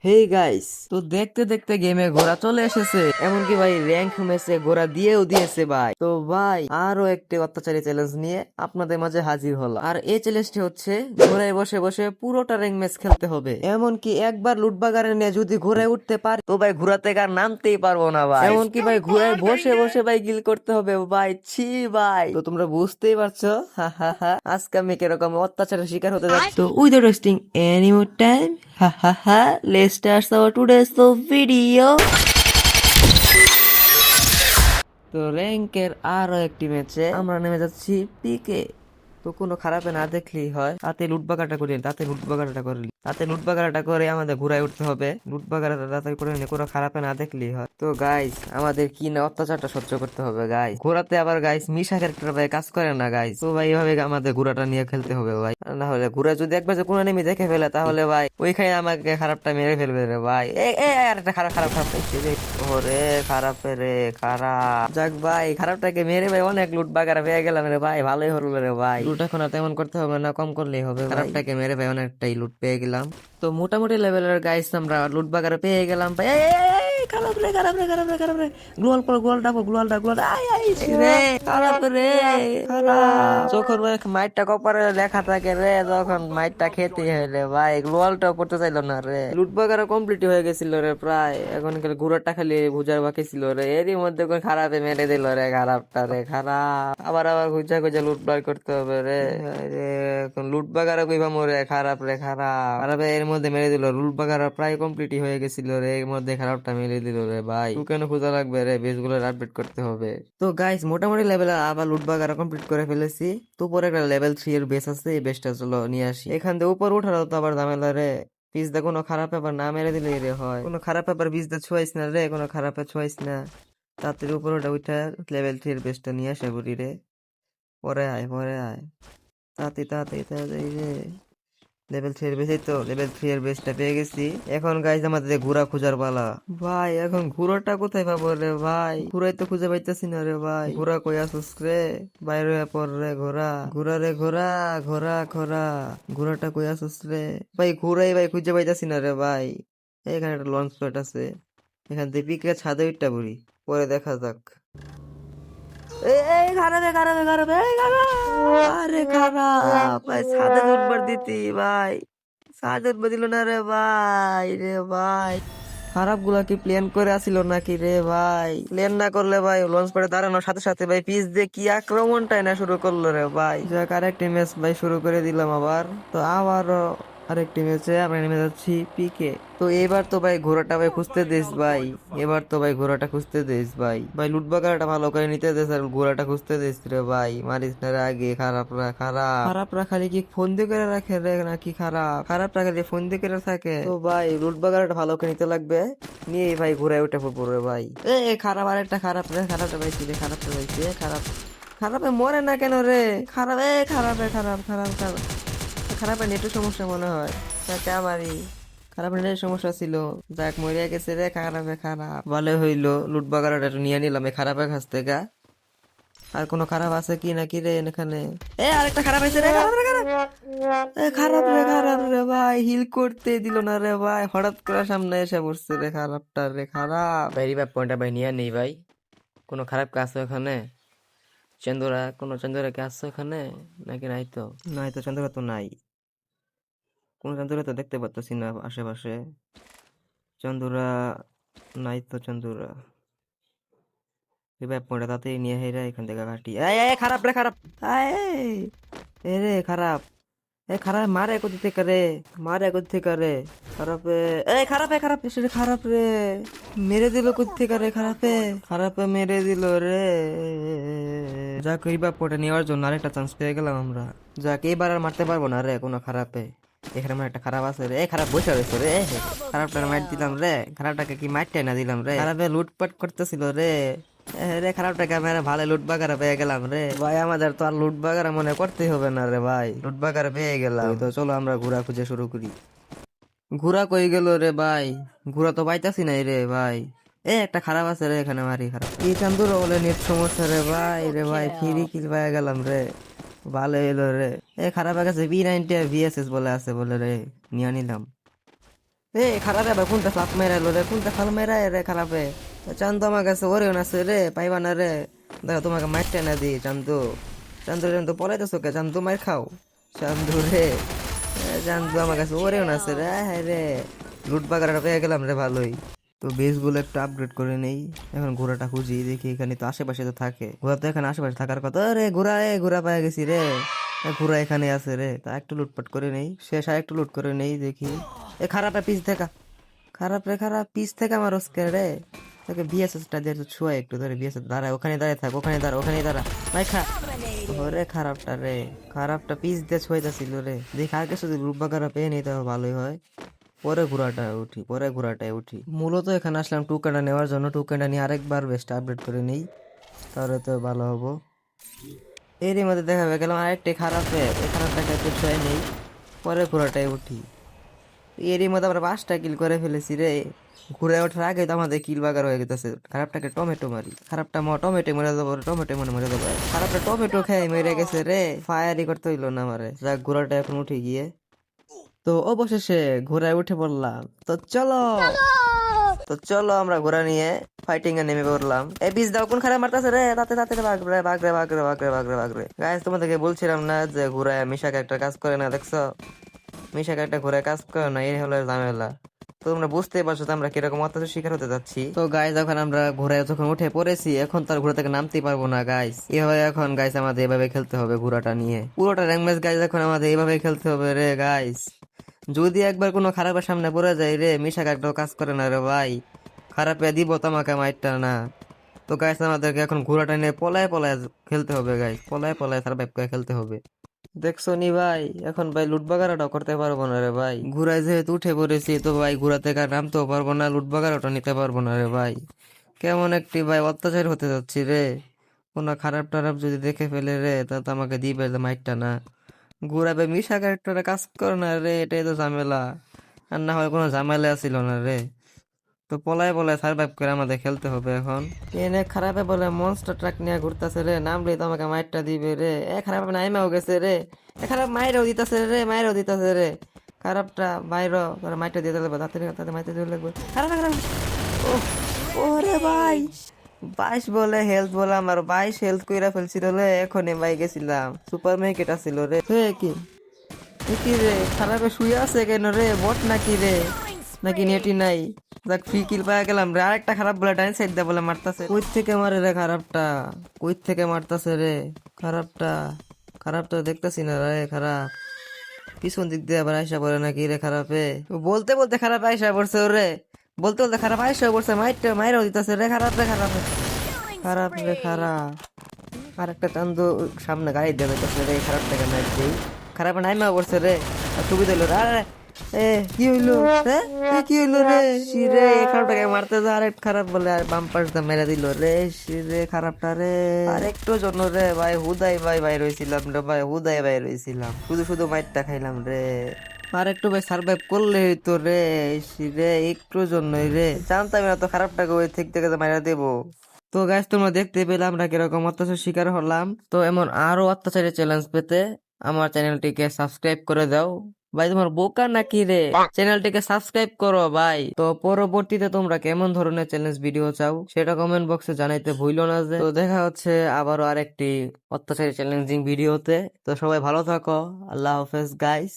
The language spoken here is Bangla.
হেই গাইস, তো দেখতে দেখতে গেমে ঘোড়া চলে এসেছে। এমনকি ভাই র্যাঙ্ক ম্যাচে ঘোড়া দিয়েও দিয়েছে ভাই। তো ভাই আরো একটি অত্যাচারী চ্যালেঞ্জ নিয়ে আপনাদের মাঝে হাজির হলাম। আর এই চ্যালেঞ্জটি হচ্ছে ঘোড়ায় বসে বসে পুরোটা র্যাঙ্ক ম্যাচ খেলতে হবে। এমনকি একবার লুটবাগারে নিয়ে যদি ঘোড়ায় উঠতে পারে তো ভাই ঘোড়া থেকে আর নামতেই পারবো না ভাই। এমনকি ভাই ঘোড়ায় বসে বসে ভাই গিল করতে হবে ভাই। ছি ভাই, তো তোমরা বুঝতেই পারছো হা হা হা আজকে আমি কিরকম অত্যাচারের শিকার হতে যাচ্ছি। তো without wasting any more time, ha ha ha, let's start our today's video. তো র্যাঙ্কের আরো একটি ম্যাচে আমরা নেমে যাচ্ছি পিকে। তো কোনো খারাপে না দেখলেই হয়, তাতে লুটবাগাটা করি, তাতে লুটবাগাটা করে আমাদের ঘুরায় উঠতে হবে। লুটবাগাটা তাড়াতাড়ি করে নিয়ে কোনো খারাপে না দেখলেই হয়। তো গাইস আমাদের কি না অত্যাচারটা সহ্য করতে হবে গাইস। ঘোরাতে আবার গাইস মিশা ক্যারেক্টার ভাই কাজ করে না গাইস। তো ভাই এভাবে আমাদের ঘোড়াটা নিয়ে খেলতে হবে ভাই। আর না হলে ঘোড়া যদি একবার যে কোনো নেমে দেখে ফেলে তাহলে ভাই ওইখানে আমাকে খারাপটা মেরে ফেলবে রে ভাই। এ এ আর একটা খারাপ খারাপ খারাপ পাইছি রে। ওরে খারাপ রে খারাপ। যাক ভাই খারাপটাকে মেরে ভাই অনেক লুট বাগারা পেয়ে গেলাম রে ভাই, ভালোই হলো রে ভাই। লুট এখন আর তেমন করতে হবে না, কম করলেই হবে। খারাপটাকে মেরে ভাই অনেকটাই লুট পেয়ে গেলাম। তো মোটামুটি লেভেলের গাইস আমরা লুট বাগারে পেয়ে গেলাম ভাই। খারাপ রে খারাপ রে খারাপ রে খারাপ রে। গ্লোয়াল পর গ্লোয়ালটা পর গ্লোয়ালটা গ্লোয়াল আই আই রে খারাপ রে খারাপ। যখন মাইটটা কপারে লেখা থাকে রে তখন মাইটটা খেতে হইলে ভাই গ্লোয়ালটা পড়তে চাইলো না রে। লুট বাগারা কমপ্লিট হয়ে গেছিল রে প্রায়। এখন খালি ঘোড়াটা খালি বুঝার বাকি ছিল রে। এরই মধ্যে কোন খারাপে মেরে দিল রে খারাপটা রে খারাপ। আবার আবার খুঁজা খুঁজা লুট বার করতে হবে রে। এখন লুট বাগারা কইবা মরে খারাপ রে খারাপ। খারাপে এর মধ্যে মেরে দিল। লুট বাগারা প্রায় কমপ্লিট হয়ে গেছিল রে, এর মধ্যে খারাপটা মেরে দিল রে ভাই। তুই কেন খোঁজা লাগবে রে, বেসগুলো আপডেট করতে হবে। তো গাইস মোটামুটি লেভেল আবার লুট বাগারা কমপ্লিট করে ফেলেছি। তো পরে একটা লেভেল 3 এর বেস আছে, এই বেসটা চলো নিয়ে আসি। এখান থেকে উপর উঠারও তো আবার ঝামেলা রে। পিসদা কোনো খারাপ ব্যাপার না মেরে দিলে রে হয়। কোনো খারাপ ব্যাপার পিসদা ছোঁয়াইস না রে, কোনো খারাপ ছোঁয়াইস না। তাড়াতাড়ি উপর উঠা লেভেল 3 এর বেসটা নিয়ে আসে বুড়ি রে। পরে আয় পরে আয় তাড়াতাড়ি তাড়াতাড়ি তাড়াতাড়ি রে। লেভেল 3 এর বেসই তো, লেভেল 3 এর বেসটা পেয়ে গেছি। এখন গাইজ আমাদের ঘোড়া খোঁজার পালা ভাই। এখন ঘোড়াটা কোথায় পাবো রে ভাই? ঘোড়াই তো খুঁজে পাইতেছি না রে ভাই। ঘোড়া কই আসুস রে? বাইরে হয়ে পড় রে ঘোড়া। ঘোড়া রে ঘোড়া ঘোড়া ঘোড়া। ঘোড়াটা কই আসুস রে ভাই? ঘোড়াই ভাই খুঁজে পাইতেছি না রে ভাই। এখানে একটা লঞ্চ প্যাড আছে, এখান থেকে পিকে ছাদে উঠটা পড়ি, পরে দেখা যাক। এই খারাপ খারাপ খারাপ খারাপ। আরে খারাপ ভাই, ছাদে উঠবার দিতি ভাই, ছাদে উঠবার দিল না রে ভাই। রে ভাই খারাপ গুলা কি প্ল্যান করে আসিল নাকি রে ভাই? প্ল্যান না করলে ভাই লঞ্চ পড়ে দাঁড়ানোর সাথে সাথে ভাই পিচ দিয়ে কি আক্রমণটাই না শুরু করলো রে ভাই। যাক আরেকটি ম্যাচ ভাই শুরু করে দিলাম আবার। তো আবারও আরেকটি ম্যাচে আমরা নেমে যাচ্ছি পিকে। তো এবার তো ভাই ঘোড়াটা ভাই খুঁজতে দিস ভাই। এবার তো ভাই ঘোড়াটা খুঁজতে দিস ভাই। ভাই লুটবাগারটা ভালো করে নিতে দিস আর ঘোড়াটা খুঁজতে দিস রে ভাই। মারিস না রে আগে। খারাপরা খারাপ, খারাপরা খালি কি ফোন দিয়ে করে রাখে রে নাকি খারাপ? খারাপরা খালি ফোন দিয়ে করে থাকে। তো ভাই লুটবাগারটা ভালো করে নিতে লাগবে। নিয়ে ভাই ঘোড়ায় উঠে পড়বো রে ভাই। খারাপ আরেকটা খারাপ রে। খারাপটা পাইছি রে, খারাপটা পাইছি খারাপ। খারাপে মরে না কেন রে? খারাপ খারাপে খারাপ খারাপ খারাপ। খারাপের নেটের সমস্যা মনে হয়। তাকে আমারই খারাপ নেটের সমস্যা ছিল। যাক মরিয়া গেছে রে খারাপে খারাপ। ভালো হইলো লুট বাগারটা নিয়ে নিলাম এই খারাপের কাছ থেকে। আর কোনো খারাপ আছে কি নাকি রে এখানে? আরেকটা খারাপ আছে রে। খারাপ রে খারাপ। খারাপ রে ভাই, হিল করতে দিল না রে ভাই। হঠাৎ করে সামনে এসে পড়ছে রে খারাপটা রে খারাপ। ভাই রিভাইভ পয়েন্টটা ভাই নিয়ে নেই ভাই। কোনো খারাপ কাজ ওখানে? চন্দুরা, কোনো চন্দুরা কি আসছে ওখানে নাকি? নাই তো, নাই তো চন্দুরা তো নাই। কোনো চন্দুরা তো দেখতে পাচ্ছি না আশেপাশে। চন্দুরা নাই তো চন্দুরা। রিভাইভ পয়েন্টটা তাড়াতাড়ি নিয়ে হেরা এখান থেকে কাটি। খারাপ রে খারাপ। এ রে খারাপ। খারাপ মারে কোথা থেকে রে? মারে কোথা থেকে রে? খারাপে খারাপে খারাপ এসে খারাপ রে। মেরে দিল কোথা থেকে রে? খারাপে খারাপে মেরে দিল রে। যাক রিভাইভ পয়েন্টটা নেওয়ার জন্য আরেকটা চান্স পেয়ে গেলাম আমরা। যাক এবার আর মারতে পারবো না রে কোনো খারাপে। এখানে আমার একটা খারাপ আছে রে। খারাপ বসে রয়েছে রে। খারাপটা মার দিলাম রে। খারাপটাকে কি মারতে না দিলাম রে? খারাপে লুটপাট করতেছিল রে। রে খারাপটাকে আমি ভালো লুট বাগারা পেয়ে গেলাম রে ভাই। আমাদের তো আর লুট বাগারা মনে করতেই হবে না রে ভাই, লুট বাগারা পেয়ে গেলাম। তো চলো আমরা ঘোরা খুঁজে শুরু করি। ঘোরা কই গেল রে ভাই? ঘোরা তো পাইতাছি নাই রে ভাই। একটা খারাপ আছে রে এখানে, মারি খারাপ। এই চান্দুর বলে নেট সমস্যা রে ভাই। রে ভাই ফ্রি কিল পাই গেলাম রে, ভালো এলো রে। খারাপ কাছে V90 VSS বলে আছে বলে রে, নিয়ে নিলাম। এ খারাপ আবার কোনটা ফ্লাপ মেরা এলো রে, কোনটা ফাল মেরা রে খারাপে। চান্দু আমার কাছে ওরেও আছে রে, পাইবা না রে। দেখো তোমাকে মারতে না দি চান্দু। চান্দু পলাইতেছো কে চান্দু, মার খাও চান্দু রে। চান্দু আমার কাছে ওরেও আছে রে, হ্যাঁ রে। লুট বাগারটা পেয়ে গেলাম রে, ভালোই। তো বেস গুলো একটু আপগ্রেড করে নেই। এখন ঘোড়াটা খুঁজি, দেখি এখানে তো আশেপাশে তো থাকে, ঘোড়া তো এখানে আশেপাশে থাকার কথা। রে ঘোড়া, ঘোড়া পেয়ে গেছি রে। ঘোড়া এখানে আছে রে, তা একটু লুটপাট করে নেই, শেষ আর একটু লুট করে নেই দেখি। এ খারাপ পিস দেখা, খারাপ রে খারাপ পিস থেকে আমার ওস্কে রে। তোকে বিএসএস টা দিয়ে ছুঁয়া একটু ধরে, বিএসএস দাঁড়া, ওখানে দাঁড়ায় থাক, ওখানে দাঁড়া, ওখানে দাঁড়া। ভাই খা ওরে খারাপটা রে, খারাপটা পিস দিয়ে ছুঁইতেছিল রে। দেখি আর কিছু যদি রূপবাগারা পেয়ে নিই তাহলে ভালোই হয়। পরে ঘোড়াটায় উঠি। মূলত এখানে আসলাম টোকেনটা নেওয়ার জন্য, টোকেনটা নিয়ে আরেকবার বেস্ট আপডেট করে নেই, তাহলে তো ভালো হবো। এরই মধ্যে দেখা হয়ে গেলাম আরেকটি খারাপে, এই খারাপটাকে একটু ছুঁয়ে নেই, পরে ঘোড়াটায় উঠি। এরই মধ্যে আমরা 5টা কিল করে ফেলেছি রে। ঘুরে ওঠার আগে তো আমাদের কিল বাগার হয়ে গেছে। খারাপটাকে টমেটো মারি, খারাপটা টমেটো মরে যাবো, টমেটো মরে যাবো। খারাপটা টমেটো খেয়ে মেরে গেছে রে, ফায়ারই করতে হইলো না আমারে। যাক ঘোড়াটা এখন উঠে গিয়ে, তো অবশেষে ঘোড়ায় উঠে পড়লাম। তো চলো আমরা ঘোড়া নিয়ে ফাইটিং এ নেমে পড়লাম। এই বীজ দাও, কোন খারাপ মারতেছে রে, তাতে তাতে বাগরে। গাইস তোমাদেরকে বলছিলাম না যে ঘোড়ায় মিশাকে একটা কাজ করে না, দেখছো? মিশাকে একটা ঘোড়ায় কাজ করে না, এই হলো ঝামেলা। তো তোমরা বুঝতেই পারছো তো আমরা কিরকম অত্যাচার শিকার হতে যাচ্ছি। তো গাইস যখন আমরা ঘোড়ায় যখন উঠে পড়েছি, এখন তো আর ঘোড়া থেকে নামতেই পারবো না গাইস। এভাবে এখন গাইস আমাদের এভাবে খেলতে হবে ঘোড়াটা নিয়ে, পুরোটা র্যাঙ্ক ম্যাচ গাইস। এখন আমাদের এইভাবে খেলতে হবে রে গাইস। যদি একবার কোনো খারাপের সামনে পড়ে যায় রে, মিশাক একটাও কাজ করে না রে ভাই। খারাপে দিব তোমাকে মাইরটা না। তো গাইস আমাদেরকে এখন ঘোড়াটা নিয়ে পলায় পলায় খেলতে হবে গাইস, পলায় পলায় সার্ভাইভ করে খেলতে হবে। দেখছো নি ভাই, এখন ভাই লুট বাগারটাও করতে পারবো না রে ভাই। ঘোড়ায় যেহেতু উঠে পড়েছি, তো ভাই ঘোড়া থেকে আর নামতেও পারবো না, লুট বাগারটা নিতে পারবো না রে ভাই। কেমন একটি ভাই অত্যাচার হতে যাচ্ছি রে। কোনো খারাপ টারাপ যদি দেখে ফেলে রে, তা তো আমাকে দিবে মাইরটা না। ঘুরাবে মিশা ক্যারেক্টারে কাজ করে না রে, এটাই তো ঝামেলা। আর না হয় কোনো ঝামেলা ছিল না রে। তো পলায় পলায় সার্ভাইভ করে আমাদের খেলতে হবে এখন। এনে খারাপে বলে মনস্টার ট্রাক নিয়ে ঘুরতেছে রে, নামলেই তো আমাকে মাইরটা দিবে রে। খারাপ নাইমাও গেছে রে, খারাপ মাইরও দিতেছে রে, মাইরও দিতেছে রে। খারাপটা বাইরও তোরা মাইরটা দিয়ে দিলে তাড়াতাড়ি তাদের মাইরটা দিয়ে লাগবে। খারাপ খারাপ, ওরে ভাই 22 বলে হেলথ বলে আমার 22 হেলথ কইরা ফেলছিল রে, এখনই ভাই গেছিলাম। সুপার মার্কেট আছিল রে। কি কি রে, খারাপে শুয়ে আছে কেন রে, বট নাকি রে, নাকি নেটি নাই? দেখ ফ্রি কিল পাওয়া গেলাম রে। আরেকটা খারাপ বলে ডাইন সাইড দা বলে মারতাছে। কই থেকে মারে রে খারাপটা, কই থেকে মারতাছে রে খারাপটা? খারাপটা দেখতাছি না রে, খারাপ পিছন দিক দিয়ে আবার আইসা পড়ে নাকি রে খারাপে? বলতে বলতে খারাপ আইসা পড়ছে ওরে, বলতে বলতে খারাপ আইসা পড়ছে, মাইরও দিতেছে রে খারাপ রে, খারাপ খারাপ রে খারাপ। আর একটা চান্দু সামনে গাড়ি দেবে তো রে, খারাপটাকে মাইর দেই। খারাপ নাইমা পড়ছে রে, আর সুবিধা হইলো রে। আরে এ কি হইলো রে, কি হইলো রে? শিরে খারাপটাকে মারতে যা আরেক খারাপ বলে আর বাম্পার দা মেরে দিল রে। শিরে খারাপটা রে, আর একটু জন্য রে ভাই হুদাই ভাই ভাই রইছিলাম রে ভাই, হুদাই ভাই রইছিলাম, শুধু শুধু মাইরটা খাইলাম রে। আর একটু ভাই সার্ভাইভ করলে হইতো রে। শিরে একটু জন্যই রে, জানতাম না তো খারাপটাকে ওই থেকে মাইরা দেবো। তো গাইস তোমরা দেখতে পেলে আমরা কিরকম অত্যাচার শিকার হলাম। তো এমন আরো অত্যাচারের চ্যালেঞ্জ পেতে আমার চ্যানেলটিকে সাবস্ক্রাইব করে দাও। ভাই তোমার বোকা নাকি রে, চ্যানেলটিকে সাবস্ক্রাইব করো ভাই। তো পরবর্তীতে তোমরা কেমন ধরনের চ্যালেঞ্জ ভিডিও চাও সেটা কমেন্ট বক্সে জানাইতে ভুলো না। যে তো দেখা হচ্ছে আবারও আরেকটি অত্যাচারী চ্যালেঞ্জিং ভিডিওতে। তো সবাই ভালো থাকো, আল্লাহ হাফেজ গাইস।